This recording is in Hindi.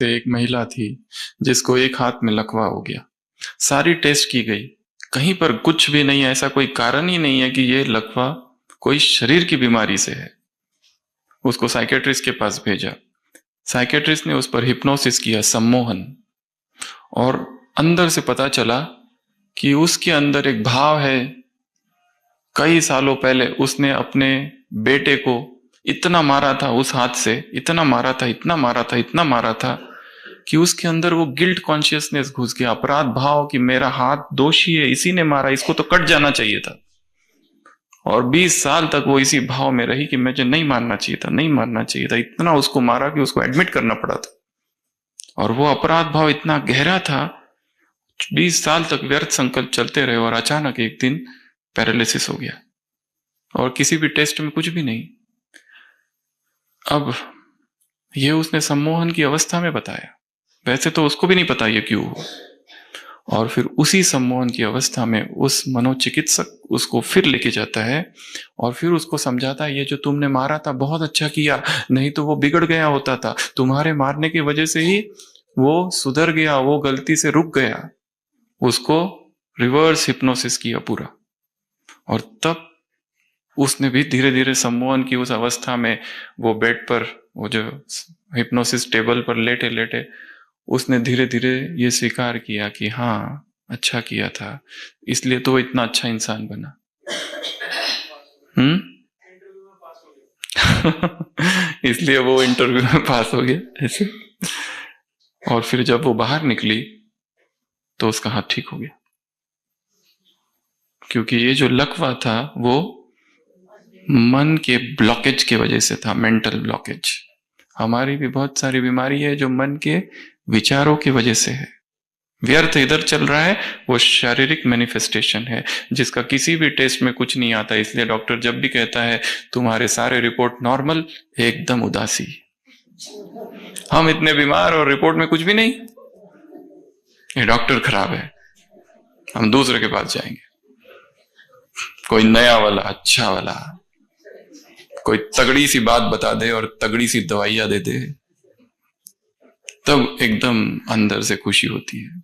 एक महिला थी जिसको एक हाथ में लकवा हो गया। सारी टेस्ट की गई, कहीं पर कुछ भी नहीं, ऐसा कोई कारण ही नहीं है कि ये लकवा कोई शरीर की बीमारी से है। उसको साइकेट्रिस्ट के पास भेजा। साइकेट्रिस्ट ने उस पर हिप्नोसिस किया, सम्मोहन, और अंदर से पता चला कि उसके अंदर एक भाव है। कई सालों पहले उसने अपने बेटे को इतना मारा था, उस हाथ से इतना मारा था, इतना मारा था, इतना मारा था कि उसके अंदर वो गिल्ट कॉन्शियसनेस घुस गया, अपराध भाव कि मेरा हाथ दोषी है, इसी ने मारा, इसको तो कट जाना चाहिए था। और 20 साल तक वो इसी भाव में रही कि मुझे नहीं मारना चाहिए था, नहीं मारना चाहिए था। इतना उसको मारा कि उसको एडमिट करना पड़ा था। और वो अपराध भाव इतना गहरा था, 20 साल तक व्यर्थ संकल्प चलते रहे और अचानक एक दिन पैरालिसिस हो गया और किसी भी टेस्ट में कुछ भी नहीं। अब ये उसने सम्मोहन की अवस्था में बताया, वैसे तो उसको भी नहीं पता ये क्यों हुआ। और फिर उसी सम्मोहन की अवस्था में उस मनोचिकित्सक उसको फिर लेके जाता है और फिर उसको समझाता है, ये जो तुमने मारा था बहुत अच्छा किया, नहीं तो वो बिगड़ गया होता था, तुम्हारे मारने की वजह से ही वो सुधर गया, वो गलती से रुक गया। उसको रिवर्स हिप्नोसिस किया पूरा। और तब उसने भी धीरे धीरे सम्मोहन की उस अवस्था में, वो बेड पर, वो जो हिप्नोसिस टेबल पर लेटे लेटे, उसने धीरे धीरे ये स्वीकार किया कि हाँ, अच्छा किया था, इसलिए तो वो इतना अच्छा इंसान बना। इसलिए वो इंटरव्यू में पास हो गया ऐसे। और फिर जब वो बाहर निकली तो उसका हाथ ठीक हो गया, क्योंकि ये जो लकवा था वो मन के ब्लॉकेज की वजह से था, मेंटल ब्लॉकेज। हमारी भी बहुत सारी बीमारी है जो मन के विचारों की वजह से है। व्यर्थ इधर चल रहा है, वो शारीरिक मैनिफेस्टेशन है जिसका किसी भी टेस्ट में कुछ नहीं आता। इसलिए डॉक्टर जब भी कहता है तुम्हारे सारे रिपोर्ट नॉर्मल, एकदम उदासी। हम इतने बीमार और रिपोर्ट में कुछ भी नहीं, ये डॉक्टर खराब है, हम दूसरे के पास जाएंगे, कोई नया वाला, अच्छा वाला, कोई तगड़ी सी बात बता दे और तगड़ी सी दवाइयां दे दे, तब एकदम अंदर से खुशी होती है।